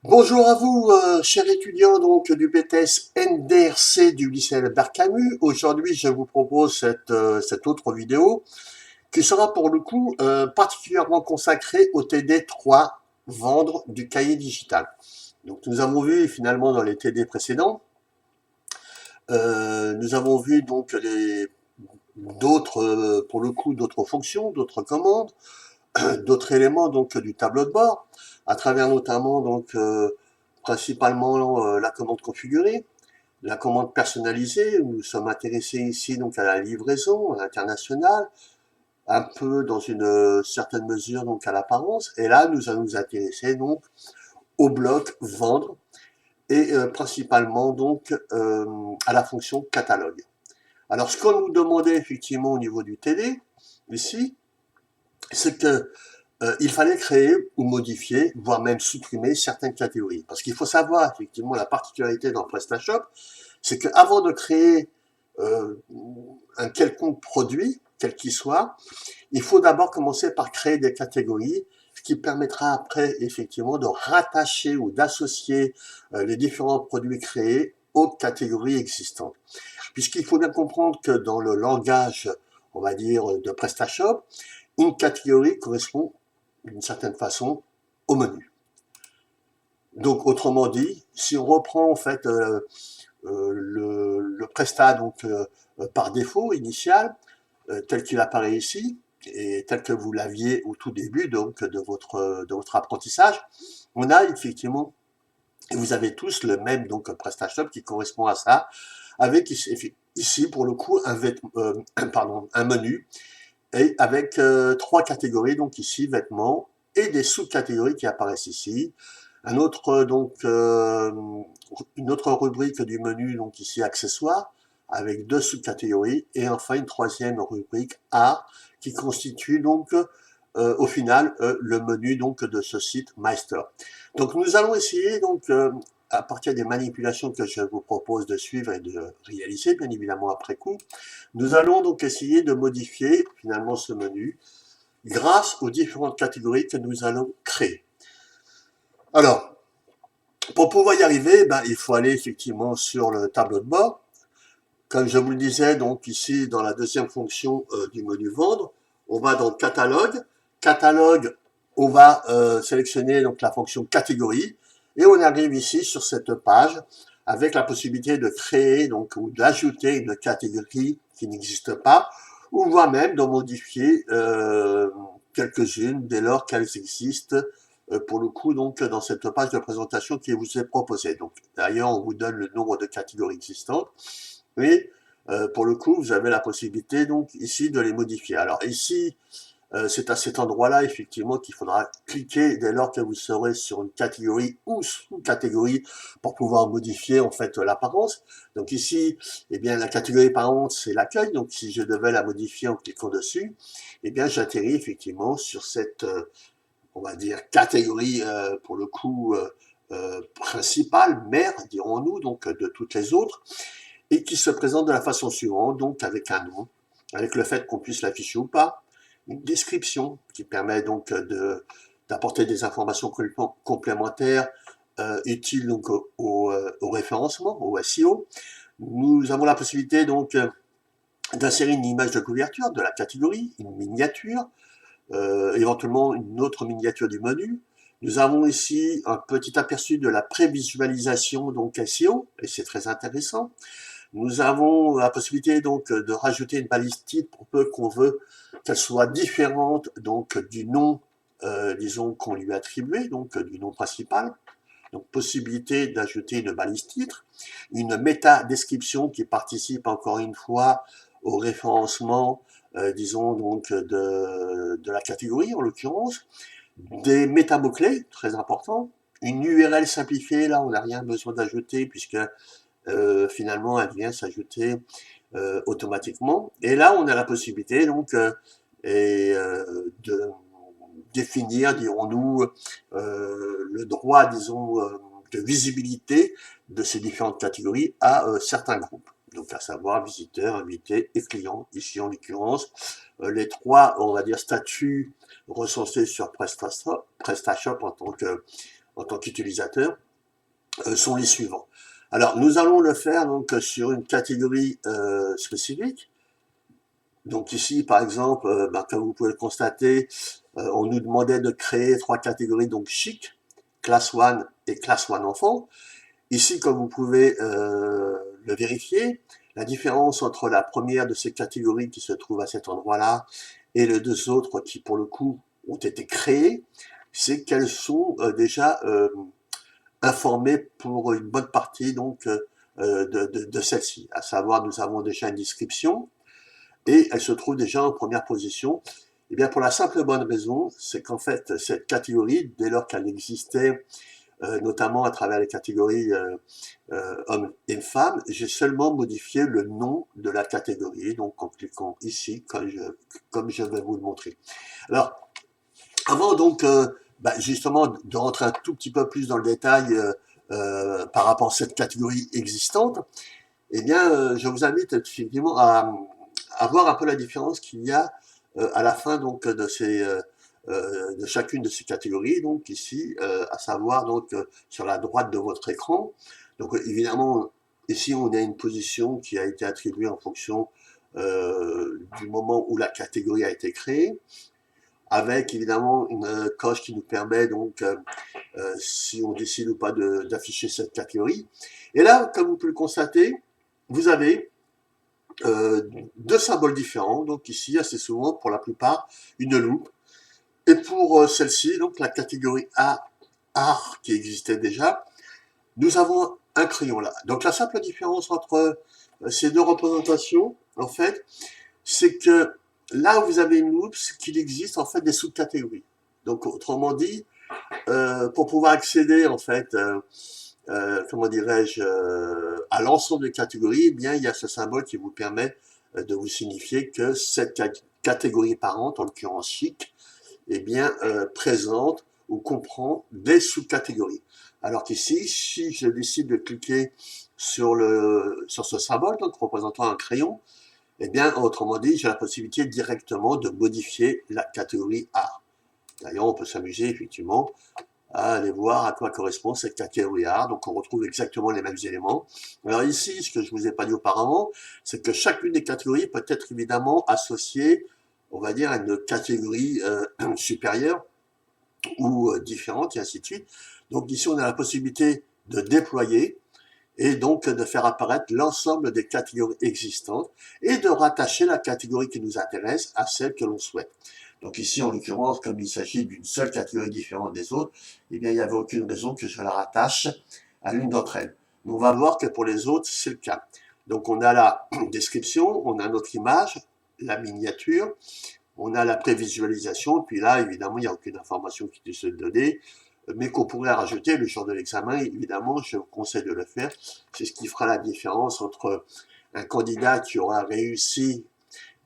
Bonjour à vous, chers étudiants donc du BTS NDRC du lycée Albert Camus. Aujourd'hui, je vous propose cette autre vidéo qui sera pour le coup particulièrement consacrée au TD3 vendre du cahier digital. Donc nous avons vu finalement dans les TD précédents, nous avons vu donc d'autres pour le coup d'autres fonctions, d'autres commandes, d'autres éléments donc du tableau de bord, à travers notamment donc principalement la commande configurée, la commande personnalisée, où nous sommes intéressés ici donc à la livraison, à l'international, un peu dans une certaine mesure donc à l'apparence, et là nous allons nous intéresser donc au bloc vendre et principalement donc à la fonction catalogue. Alors ce qu'on nous demandait effectivement au niveau du TD ici, c'est que il fallait créer ou modifier, voire même supprimer certaines catégories. Parce qu'il faut savoir, effectivement, la particularité dans PrestaShop, c'est qu'avant de créer euh, un quelconque produit, quel qu'il soit, il faut d'abord commencer par créer des catégories, ce qui permettra après, effectivement, de rattacher ou d'associer les différents produits créés aux catégories existantes. Puisqu'il faut bien comprendre que dans le langage, on va dire, de PrestaShop, une catégorie correspond d'une certaine façon au menu. Donc autrement dit, si on reprend en fait le prestat donc par défaut initial tel qu'il apparaît ici et tel que vous l'aviez au tout début donc de votre apprentissage, on a effectivement et vous avez tous le même donc PrestaShop qui correspond à ça avec ici pour le coup un menu et avec trois catégories, donc ici vêtements et des sous-catégories qui apparaissent ici. Un autre une autre rubrique du menu donc ici accessoires avec deux sous-catégories et enfin une troisième rubrique A qui constitue donc au final le menu donc de ce site Meister. Donc nous allons essayer donc à partir des manipulations que je vous propose de suivre et de réaliser bien évidemment après coup, nous allons donc essayer de modifier finalement ce menu grâce aux différentes catégories que nous allons créer. Alors, pour pouvoir y arriver, ben, il faut aller effectivement sur le tableau de bord. Comme je vous le disais, donc ici dans la deuxième fonction du menu vendre, on va dans catalogue. Catalogue, on va sélectionner donc la fonction catégorie et on arrive ici sur cette page avec la possibilité de créer donc ou d'ajouter une catégorie qui n'existe pas ou voire même de modifier quelques-unes dès lors qu'elles existent pour le coup donc dans cette page de présentation qui vous est proposée. Donc d'ailleurs on vous donne le nombre de catégories existantes et pour le coup vous avez la possibilité donc ici de les modifier. Alors ici c'est à cet endroit-là, effectivement, qu'il faudra cliquer dès lors que vous serez sur une catégorie ou sous-catégorie pour pouvoir modifier, en fait, l'apparence. Donc ici, eh bien, la catégorie par exemple, c'est l'accueil. Donc si je devais la modifier en cliquant dessus, eh bien, j'atterris effectivement sur cette, on va dire, catégorie, pour le coup, principale, mère, dirons-nous, donc de toutes les autres, et qui se présente de la façon suivante, donc avec un nom, avec le fait qu'on puisse l'afficher ou pas, une description qui permet donc d'apporter des informations complémentaires utiles donc au référencement, au SEO. Nous avons la possibilité donc d'insérer une image de couverture de la catégorie, une miniature, éventuellement une autre miniature du menu. Nous avons ici un petit aperçu de la prévisualisation donc SEO, et c'est très intéressant. Nous avons la possibilité donc de rajouter une balise titre pour peu qu'on veut qu'elle soit différente donc du nom, disons qu'on lui a attribué, donc du nom principal. Donc possibilité d'ajouter une balise titre, une méta-description qui participe encore une fois au référencement, disons donc de la catégorie en l'occurrence, des méta-mots-clés, très important, une URL simplifiée, là on n'a rien besoin d'ajouter puisque finalement elle vient s'ajouter automatiquement. Et là, on a la possibilité donc de définir, dirons-nous, le droit, disons, de visibilité de ces différentes catégories à certains groupes. Donc à savoir visiteurs, invités et clients. Ici en l'occurrence, les trois, on va dire, statuts recensés sur PrestaShop en tant que en tant qu'utilisateur, sont les suivants. Alors, nous allons le faire donc sur une catégorie spécifique. Donc ici, par exemple, comme vous pouvez le constater, on nous demandait de créer 3 catégories, donc chic, classe 1 et classe 1 enfant. Ici, comme vous pouvez le vérifier, la différence entre la première de ces catégories qui se trouve à cet endroit-là et les deux autres qui, pour le coup, ont été créées, c'est qu'elles sont déjà informées pour une bonne partie donc de celle-ci. À savoir, nous avons déjà une description et elle se trouve déjà en première position. Et bien pour la simple bonne raison, c'est qu'en fait cette catégorie, dès lors qu'elle existait notamment à travers les catégories hommes et femmes, j'ai seulement modifié le nom de la catégorie, donc en cliquant ici, comme je vais vous le montrer. Alors, avant donc justement de rentrer un tout petit peu plus dans le détail par rapport à cette catégorie existante, eh bien, je vous invite effectivement à voir un peu la différence qu'il y a à la fin donc de chacune de ces catégories, donc ici, à savoir donc sur la droite de votre écran. Donc évidemment, ici on a une position qui a été attribuée en fonction du moment où la catégorie a été créée, avec évidemment une coche qui nous permet donc, si on décide ou pas d'afficher cette catégorie. Et là, comme vous pouvez le constater, vous avez deux symboles différents. Donc ici, assez souvent, pour la plupart, une loupe. Et pour celle-ci, donc la catégorie A, art, qui existait déjà, nous avons un crayon là. Donc la simple différence entre ces deux représentations, en fait, c'est que là où vous avez une loupe, c'est qu'il existe en fait des sous-catégories. Donc autrement dit, pour pouvoir accéder en fait, comment dirais-je, à l'ensemble des catégories, eh bien il y a ce symbole qui vous permet de vous signifier que cette catégorie parente, en l'occurrence chic, eh bien présente ou comprend des sous-catégories. Alors qu'ici, si je décide de cliquer sur ce symbole, donc représentant un crayon, eh bien, autrement dit, j'ai la possibilité directement de modifier la catégorie art. D'ailleurs, on peut s'amuser effectivement à aller voir à quoi correspond cette catégorie art. Donc, on retrouve exactement les mêmes éléments. Alors ici, ce que je vous ai pas dit auparavant, c'est que chacune des catégories peut être évidemment associée, on va dire, à une catégorie supérieure ou différente, et ainsi de suite. Donc ici, on a la possibilité de déployer et donc de faire apparaître l'ensemble des catégories existantes et de rattacher la catégorie qui nous intéresse à celle que l'on souhaite. Donc ici, en l'occurrence, comme il s'agit d'une seule catégorie différente des autres, eh bien, il n'y avait aucune raison que je la rattache à l'une d'entre elles. Mais on va voir que pour les autres, c'est le cas. Donc on a la description, on a notre image, la miniature, on a la prévisualisation, puis là, évidemment, il n'y a aucune information qui puisse se donner, mais qu'on pourrait rajouter le jour de l'examen. Évidemment, je vous conseille de le faire. C'est ce qui fera la différence entre un candidat qui aura réussi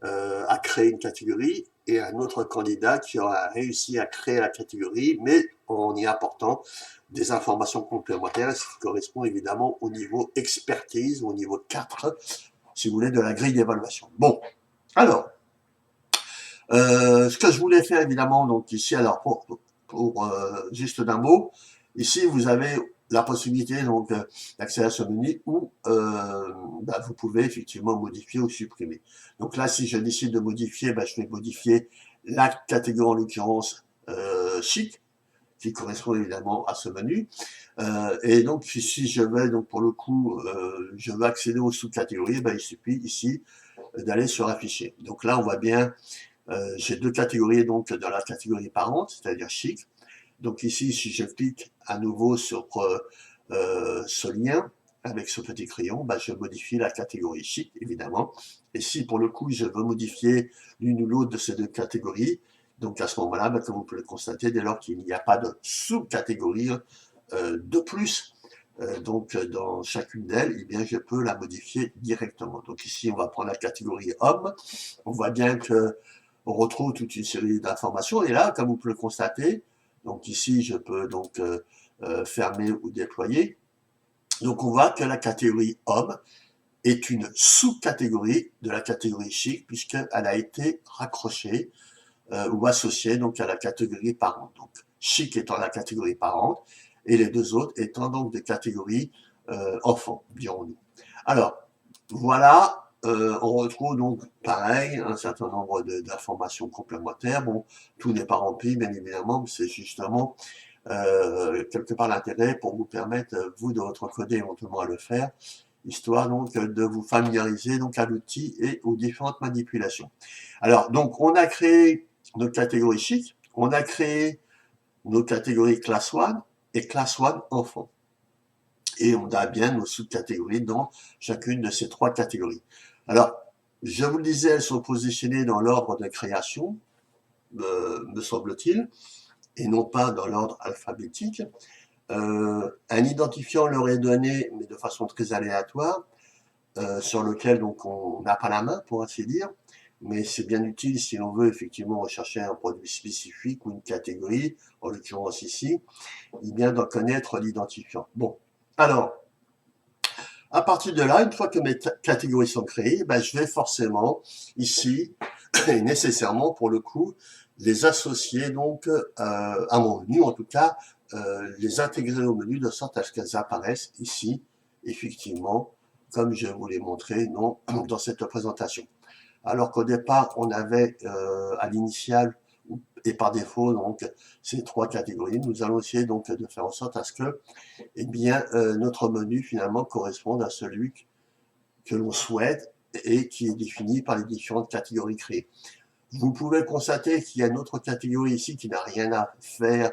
à créer une catégorie et un autre candidat qui aura réussi à créer la catégorie, mais en y apportant des informations complémentaires, ce qui correspond évidemment au niveau expertise, au niveau 4, si vous voulez, de la grille d'évaluation. Bon, alors, ce que je voulais faire évidemment, donc ici, alors pour juste d'un mot, ici vous avez la possibilité donc d'accéder à ce menu où vous pouvez effectivement modifier ou supprimer. Donc là, si je décide de modifier, je vais modifier la catégorie en l'occurrence chic, qui correspond évidemment à ce menu. Et donc si je vais donc pour le coup, je veux accéder aux sous-catégories, il suffit ici d'aller sur afficher. Donc là, on voit bien j'ai deux catégories donc dans la catégorie parente, c'est-à-dire chic. Donc ici, si je clique à nouveau sur ce lien avec ce petit crayon, je modifie la catégorie chic, évidemment. Et si pour le coup, je veux modifier l'une ou l'autre de ces deux catégories, donc à ce moment-là, comme vous pouvez le constater, dès lors qu'il n'y a pas de sous-catégorie de plus, donc dans chacune d'elles, eh bien je peux la modifier directement. Donc ici, on va prendre la catégorie homme. On voit bien que on retrouve toute une série d'informations. Et là, comme vous pouvez le constater, donc ici, je peux donc fermer ou déployer. Donc on voit que la catégorie homme est une sous-catégorie de la catégorie chic, puisqu'elle a été raccrochée ou associée donc à la catégorie parente. Donc chic étant la catégorie parente, et les deux autres étant donc des catégories enfants, dirons-nous. Alors, voilà, on retrouve donc pareil un certain nombre d'informations complémentaires. Bon, tout n'est pas rempli, bien évidemment, mais c'est justement quelque part l'intérêt pour vous permettre, vous, de votre côté, éventuellement à le faire, histoire donc de vous familiariser donc à l'outil et aux différentes manipulations. Alors, donc, on a créé nos catégories chic, on a créé nos catégories class 1 et class 1 enfant. Et on a bien nos sous-catégories dans chacune de ces trois catégories. Alors, je vous le disais, elles sont positionnées dans l'ordre de création, me semble-t-il, et non pas dans l'ordre alphabétique. Un identifiant leur est donné, mais de façon très aléatoire, sur lequel donc on n'a pas la main, pour ainsi dire, mais c'est bien utile si l'on veut effectivement rechercher un produit spécifique ou une catégorie, en l'occurrence ici, il bien d'en connaître l'identifiant. Bon, alors, à partir de là, une fois que mes catégories sont créées, ben, je vais forcément, ici, et nécessairement pour le coup, les associer donc à mon menu, en tout cas, les intégrer au menu de sorte à ce qu'elles apparaissent ici, effectivement, comme je vous l'ai montré dans cette présentation. Alors qu'au départ, on avait à l'initial et par défaut donc ces trois catégories. Nous allons essayer donc de faire en sorte à ce que eh bien, notre menu finalement corresponde à celui que l'on souhaite et qui est défini par les différentes catégories créées. Vous pouvez constater qu'il y a une autre catégorie ici qui n'a rien à faire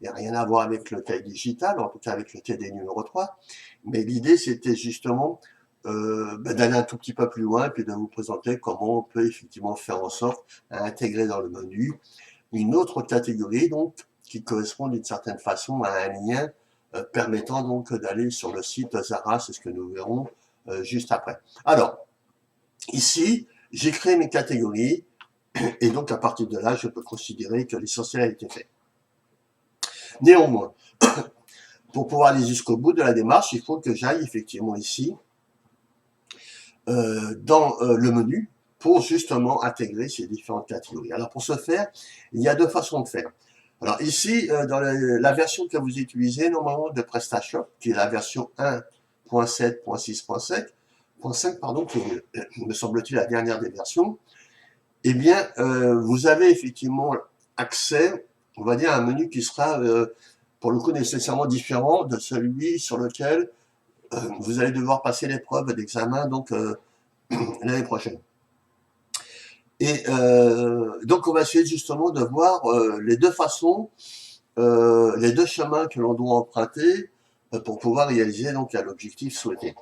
et rien à voir avec le cahier digital, en tout cas avec le TD numéro 3. Mais l'idée, c'était justement d'aller un tout petit peu plus loin et puis de vous présenter comment on peut effectivement faire en sorte d'intégrer dans le menu une autre catégorie donc qui correspond d'une certaine façon à un lien permettant donc d'aller sur le site Zara, c'est ce que nous verrons juste après. Alors, ici, j'ai créé mes catégories, et donc à partir de là, je peux considérer que l'essentiel a été fait. Néanmoins, pour pouvoir aller jusqu'au bout de la démarche, il faut que j'aille effectivement ici, dans le menu, pour justement intégrer ces différentes catégories. Alors pour ce faire, il y a deux façons de faire. Alors ici, dans la version que vous utilisez normalement de PrestaShop, qui est la version 1.7.6.5, pardon, qui est, me semble-t-il, la dernière des versions, eh bien, vous avez effectivement accès, on va dire, à un menu qui sera, pour le coup, nécessairement différent de celui sur lequel vous allez devoir passer l'épreuve d'examen donc l'année prochaine. Et donc, on va essayer justement de voir les deux façons, les deux chemins que l'on doit emprunter pour pouvoir réaliser donc l'objectif souhaité.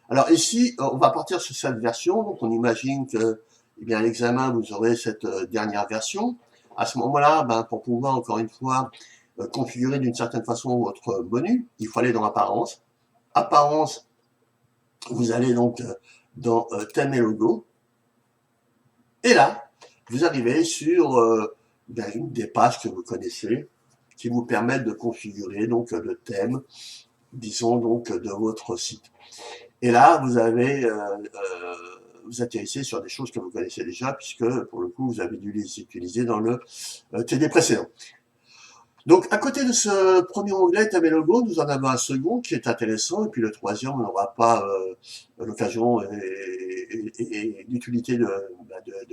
Alors ici, on va partir sur cette version. Donc, on imagine que, eh bien, à l'examen, vous aurez cette dernière version. À ce moment-là, ben, pour pouvoir encore une fois configurer d'une certaine façon votre menu, il faut aller dans Apparence. Apparence, vous allez donc dans Thème et Logo. Et là, vous arrivez sur une des pages que vous connaissez, qui vous permettent de configurer donc le thème, disons donc de votre site. Et là, vous avez vous atterrissez sur des choses que vous connaissez déjà, puisque pour le coup, vous avez dû les utiliser dans le TD précédent. Donc, à côté de ce premier onglet Thème et Logo, nous en avons un second qui est intéressant, et puis le troisième, on n'aura pas l'occasion et l'utilité de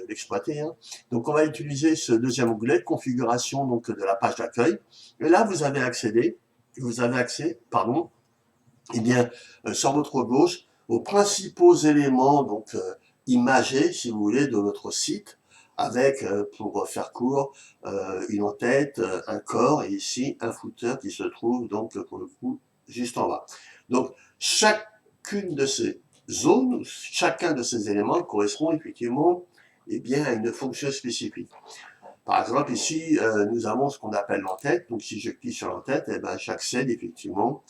l'exploiter. Hein. Donc, on va utiliser ce deuxième onglet, configuration donc de la page d'accueil. Et là, vous avez accès, pardon, eh bien, sur votre gauche, aux principaux éléments donc imagés, si vous voulez, de votre site, avec, pour faire court, une en-tête, un corps, et ici un footer qui se trouve donc pour le coup juste en bas. Donc chacune de ces zones, chacun de ces éléments correspond effectivement eh bien, à une fonction spécifique. Par exemple, ici, nous avons ce qu'on appelle l'en-tête. Donc si je clique sur l'en-tête, eh ben, j'accède effectivement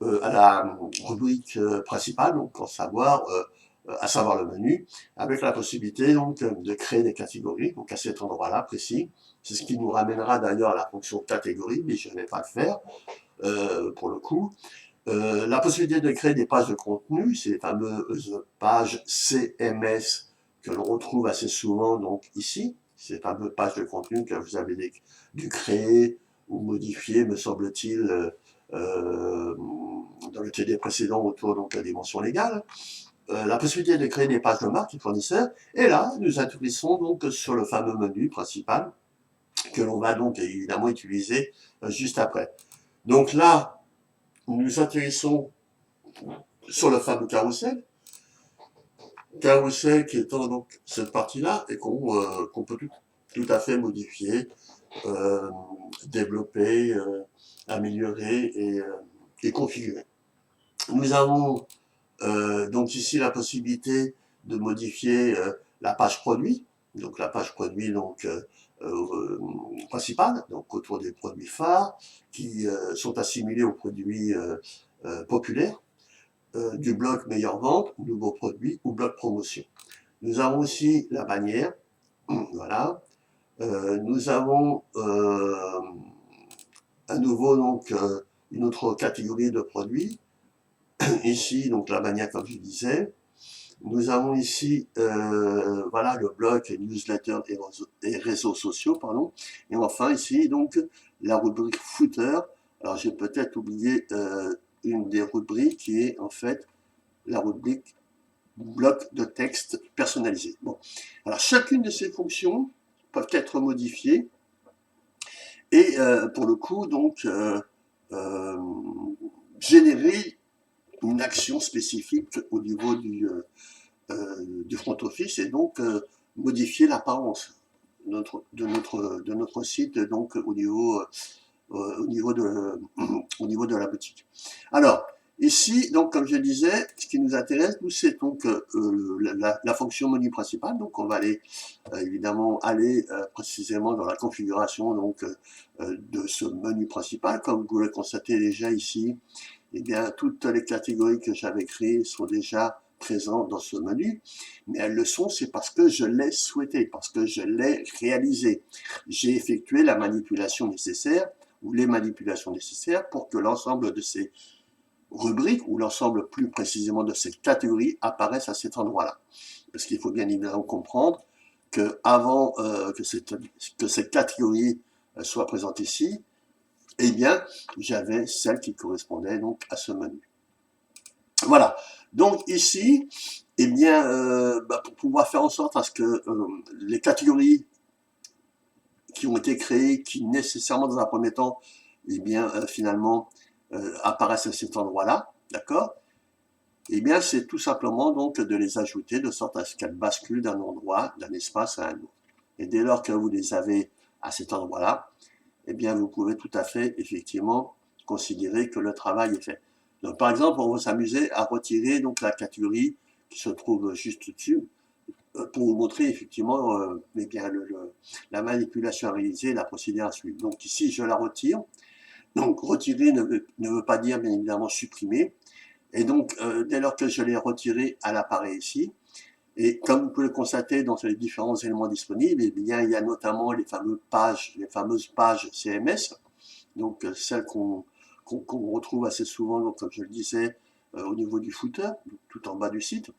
à la rubrique principale, donc à savoir le menu, avec la possibilité donc de créer des catégories, donc à cet endroit-là précis. C'est ce qui nous ramènera d'ailleurs à la fonction catégorie, mais je ne vais pas le faire pour le coup. La possibilité de créer des pages de contenu, c'est les fameuses pages CMS que l'on retrouve assez souvent donc ici, ces fameuses pages de contenu que vous avez dû créer ou modifier, me semble-t-il, dans le TD précédent autour donc, de la dimension légale, la possibilité de créer des pages de marque et fournisseurs. Et là, nous atterrissons donc sur le fameux menu principal que l'on va donc évidemment utiliser juste après. Donc là, nous atterrissons sur le fameux carrousel. Carrousel qui étant donc cette partie-là et qu'on peut tout à fait modifier, développer, améliorer et configurer. Nous avons donc ici la possibilité de modifier la page produit, donc la page produit donc principale, donc autour des produits phares qui sont assimilés aux produits populaires, du bloc meilleure vente, nouveaux produits ou bloc promotion. Nous avons aussi la bannière, voilà. Nous avons à nouveau donc une autre catégorie de produits. Ici, donc la bannière, comme je disais. Nous avons ici, voilà, le bloc newsletter et réseaux sociaux, pardon. Et enfin, ici, donc, la rubrique footer. Alors, j'ai peut-être oublié une des rubriques qui est, en fait, la rubrique bloc de texte personnalisé. Bon. Alors, chacune de ces fonctions peuvent être modifiées. Et, pour le coup, donc, générer une action spécifique au niveau du front office et donc modifier l'apparence de notre site donc au niveau de la boutique. Alors ici donc comme je disais, ce qui nous intéresse nous c'est donc la fonction menu principale. Donc on va aller évidemment aller précisément dans la configuration donc de ce menu principal. Comme vous le constatez déjà ici, eh bien, toutes les catégories que j'avais créées sont déjà présentes dans ce menu, mais elles le sont, c'est parce que je l'ai souhaité, parce que je l'ai réalisé. J'ai effectué la manipulation nécessaire, ou les manipulations nécessaires, pour que l'ensemble de ces rubriques, ou l'ensemble plus précisément de ces catégories, apparaissent à cet endroit-là. Parce qu'il faut bien évidemment comprendre que avant que cette catégorie soit présente ici, eh bien, j'avais celle qui correspondait donc à ce menu. Voilà. Donc ici, eh bien, pour pouvoir faire en sorte à ce que les catégories qui ont été créées, qui nécessairement dans un premier temps, eh bien, finalement, apparaissent à cet endroit-là, d'accord? Eh bien, c'est tout simplement donc de les ajouter de sorte à ce qu'elles basculent d'un endroit, d'un espace à un autre. Et dès lors que vous les avez à cet endroit-là, eh bien, vous pouvez tout à fait, effectivement, considérer que le travail est fait. Donc, par exemple, on va s'amuser à retirer donc la catégorie qui se trouve juste dessus pour vous montrer effectivement eh bien, la manipulation à réaliser, la procédure à suivre. Donc ici, je la retire. Donc retirer ne veut pas dire bien évidemment supprimer. Et donc, dès lors que je l'ai retiré, elle apparaît ici. Et comme vous pouvez le constater dans les différents éléments disponibles, eh bien, il y a notamment les fameuses pages CMS, donc celles qu'on retrouve assez souvent, donc, comme je le disais, au niveau du footer, tout en bas du site.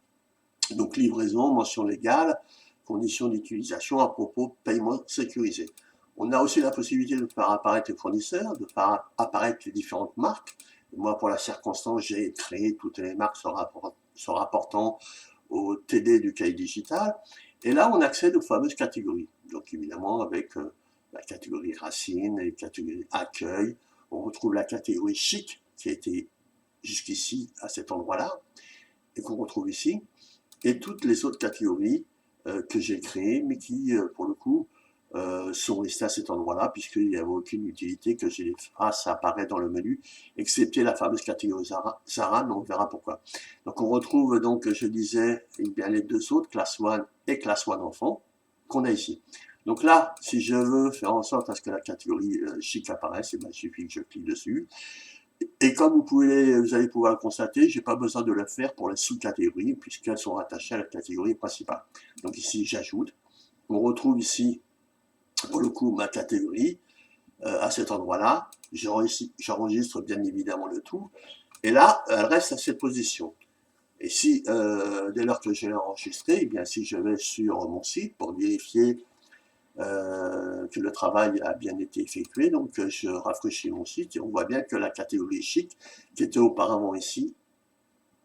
Donc livraison, mention légale, conditions d'utilisation, à propos, paiement sécurisé. On a aussi la possibilité de faire apparaître les fournisseurs, de faire apparaître les différentes marques. Et moi, pour la circonstance, j'ai créé toutes les marques se rapportant au TD du cahier digital. Et là, on accède aux fameuses catégories. Donc évidemment, avec la catégorie racine, les catégories accueil, on retrouve la catégorie chic, qui a été jusqu'ici à cet endroit-là, et qu'on retrouve ici, et toutes les autres catégories que j'ai créées, mais qui, pour le coup, sont restées à cet endroit-là, puisqu'il n'y avait aucune utilité que je les fasse apparaître dans le menu, excepté la fameuse catégorie Zara, mais on verra pourquoi. Donc on retrouve donc, je disais, eh bien, les deux autres, Class 1 et Class 1 enfant, qu'on a ici. Donc là, si je veux faire en sorte à ce que la catégorie chic apparaisse, eh bien, il suffit que je clique dessus. Et comme vous allez pouvoir le constater, je n'ai pas besoin de le faire pour les sous-catégories, puisqu'elles sont rattachées à la catégorie principale. Donc ici, j'ajoute. On retrouve ici, pour le coup, ma catégorie à cet endroit-là. J'enregistre bien évidemment le tout. Et là, elle reste à cette position. Et si, dès lors que je l'ai enregistré, eh bien, si je vais sur mon site pour vérifier que le travail a bien été effectué. Donc je rafraîchis mon site et on voit bien que la catégorie chic, qui était auparavant ici,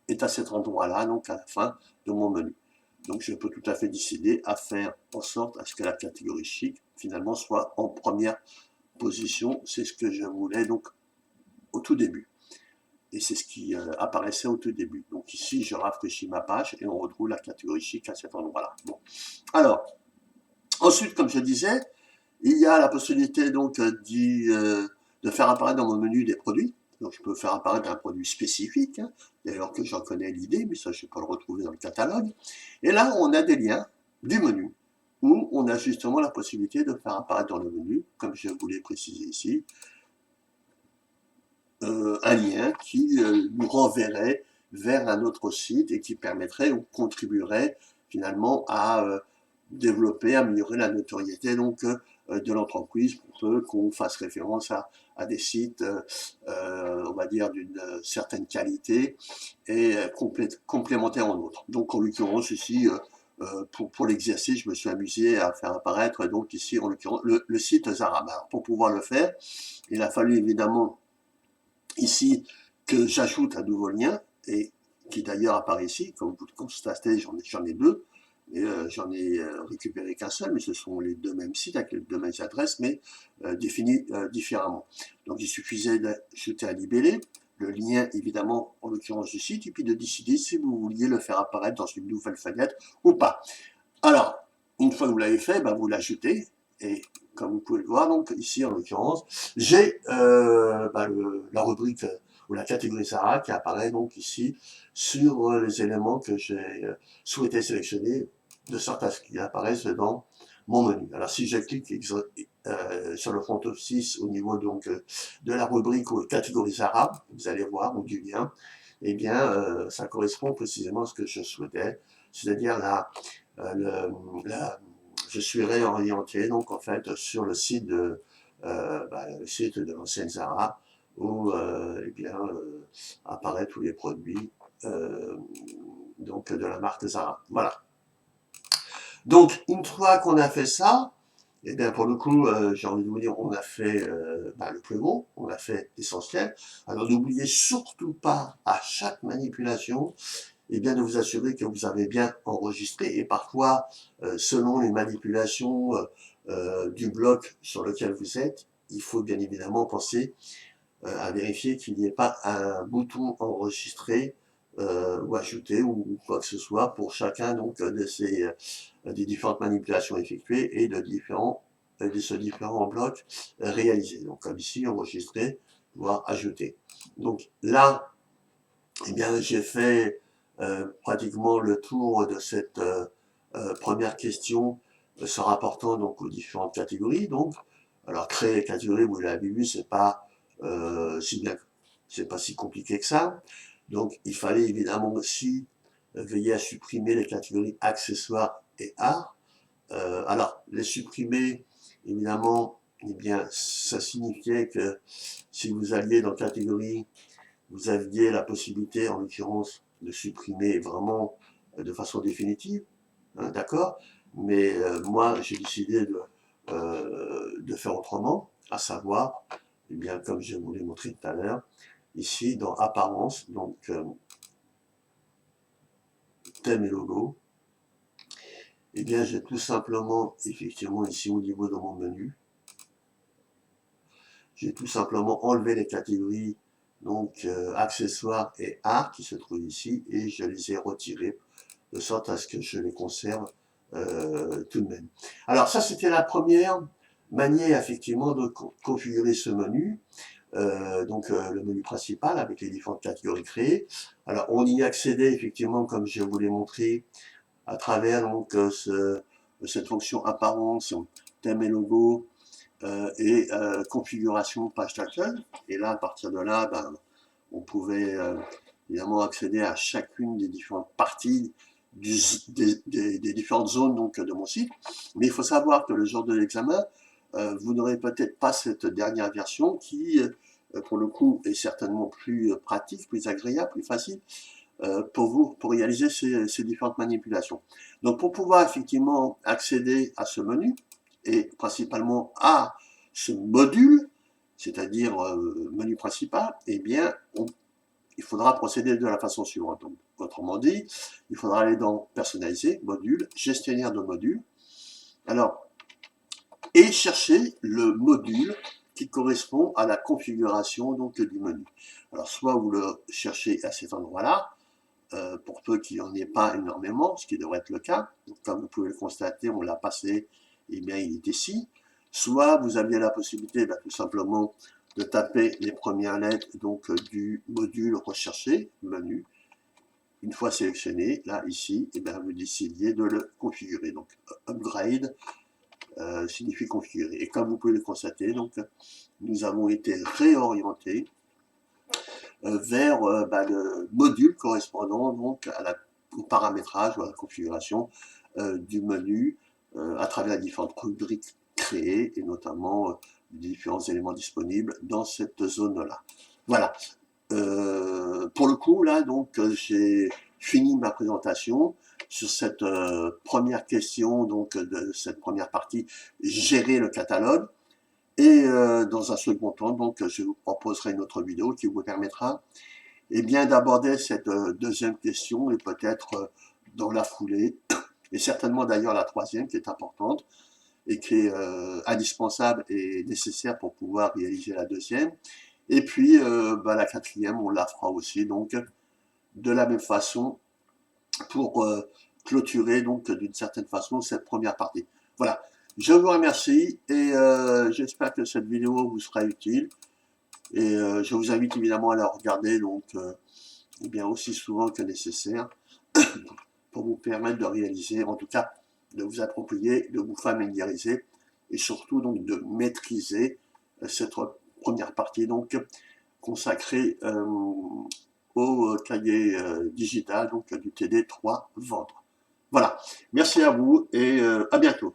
est à cet endroit-là, donc à la fin de mon menu. Donc je peux tout à fait décider à faire en sorte à ce que la catégorie chic, finalement, soit en première position. C'est ce que je voulais donc au tout début. Et c'est ce qui apparaissait au tout début. Donc ici, je rafraîchis ma page et on retrouve la catégorie chic à cet endroit-là. Bon. Alors, ensuite, comme je disais, il y a la possibilité donc de faire apparaître dans mon menu des produits. Donc je peux faire apparaître un produit spécifique, hein, d'ailleurs que j'en connais l'idée, mais ça je ne vais pas le retrouver dans le catalogue. Et là, on a des liens du menu, où on a justement la possibilité de faire apparaître dans le menu, comme je vous l'ai précisé ici, un lien qui nous renverrait vers un autre site et qui permettrait ou contribuerait finalement à développer, améliorer la notoriété donc de l'entreprise pour peu qu'on fasse référence à des sites, on va dire, d'une certaine qualité et complémentaires en autres. Donc en l'occurrence ici, pour l'exercice, je me suis amusé à faire apparaître donc ici en l'occurrence le site Zara. Alors, pour pouvoir le faire, il a fallu évidemment ici que j'ajoute un nouveau lien et qui d'ailleurs apparaît ici, comme vous le constatez, j'en ai deux, et j'en ai récupéré qu'un seul, mais ce sont les deux mêmes sites avec les deux mêmes adresses, mais définis différemment. Donc il suffisait d'ajouter un libellé, le lien évidemment en l'occurrence du site, et puis de décider si vous vouliez le faire apparaître dans une nouvelle fenêtre ou pas. Alors, une fois que vous l'avez fait, ben, vous l'ajoutez, et comme vous pouvez le voir, donc ici en l'occurrence, j'ai la rubrique ou la catégorie Zara qui apparaît donc ici sur les éléments que j'ai souhaité sélectionner de sorte à ce qu'ils apparaissent dans mon menu. Alors si je clique sur le front office au niveau donc de la rubrique ou catégorie Zara, vous allez voir, ou du lien, eh bien ça correspond précisément à ce que je souhaitais, c'est-à-dire je suis réorienté donc en fait sur le site le site de l'ancienne Zara où eh bien apparaissent tous les produits donc de la marque Zara. Voilà. Donc une fois qu'on a fait ça, et bien pour le coup, j'ai envie de vous dire, on a fait le plus gros, on a fait l'essentiel. Alors n'oubliez surtout pas à chaque manipulation et bien de vous assurer que vous avez bien enregistré. Et parfois, selon les manipulations du bloc sur lequel vous êtes, il faut bien évidemment penser à vérifier qu'il n'y ait pas un bouton enregistré ou ajouté ou quoi que ce soit pour chacun donc des différentes manipulations effectuées et de ces différents blocs réalisés. Donc comme ici, enregistrer, voire ajouter. Donc là, eh bien, j'ai fait pratiquement le tour de cette première question se rapportant donc aux différentes catégories. Donc, alors créer les catégories, vous l'avez vu, c'est pas c'est pas si compliqué que ça. Donc, il fallait évidemment aussi veiller à supprimer les catégories accessoires et art. Alors, les supprimer, évidemment, eh bien, ça signifiait que si vous alliez dans catégorie, vous aviez la possibilité, en l'occurrence, de supprimer vraiment de façon définitive, hein, d'accord. Mais moi, j'ai décidé de faire autrement, à savoir, eh bien, comme je vous l'ai montré tout à l'heure, ici, dans Apparence, donc thème et logo, eh bien, j'ai tout simplement, effectivement, ici au niveau de mon menu, j'ai tout simplement enlevé les catégories donc accessoires et art qui se trouvent ici et je les ai retirés de sorte à ce que je les conserve tout de même. Alors ça c'était la première manière effectivement de configurer ce menu, le menu principal avec les différentes catégories créées. Alors on y accédait effectivement comme je vous l'ai montré à travers donc cette fonction apparence, thème et logo, et configuration page d'accueil. Et là, à partir de là, on pouvait évidemment accéder à chacune des différentes parties des différentes zones donc, de mon site. Mais il faut savoir que le jour de l'examen, vous n'aurez peut-être pas cette dernière version qui, pour le coup, est certainement plus pratique, plus agréable, plus facile pour vous, pour réaliser ces différentes manipulations. Donc, pour pouvoir effectivement accéder à ce menu, et principalement à ce module, c'est-à-dire menu principal, eh bien, il faudra procéder de la façon suivante. Donc, autrement dit, il faudra aller dans personnaliser, module, gestionnaire de module. Alors, et chercher le module qui correspond à la configuration donc, du menu. Alors, soit vous le cherchez à cet endroit-là, pour peu qu'il n'y en ait pas énormément, ce qui devrait être le cas. Donc, comme vous pouvez le constater, on l'a passé, et bien il est ici. Soit vous aviez la possibilité tout simplement de taper les premières lettres donc, du module recherché, menu. Une fois sélectionné, là, ici, et bien, vous décidiez de le configurer. Donc, upgrade signifie configurer. Et comme vous pouvez le constater, donc, nous avons été réorientés vers le module correspondant donc au paramétrage ou à la configuration du menu à travers les différentes rubriques créées et notamment les différents éléments disponibles dans cette zone-là. Voilà. Pour le coup, là, donc, j'ai fini ma présentation sur cette première question, donc, de cette première partie, gérer le catalogue. Et dans un second temps, donc, je vous proposerai une autre vidéo qui vous permettra eh bien, d'aborder cette deuxième question et peut-être dans la foulée, et certainement d'ailleurs la troisième qui est importante et qui est indispensable et nécessaire pour pouvoir réaliser la deuxième. Et puis la quatrième, on la fera aussi donc de la même façon pour clôturer donc d'une certaine façon cette première partie. Voilà, je vous remercie et j'espère que cette vidéo vous sera utile. Et je vous invite évidemment à la regarder donc eh bien aussi souvent que nécessaire pour vous permettre de réaliser, en tout cas de vous approprier, de vous familiariser et surtout donc de maîtriser cette première partie donc consacrée au cahier digital donc du TD3 vendre. Voilà, merci à vous et à bientôt.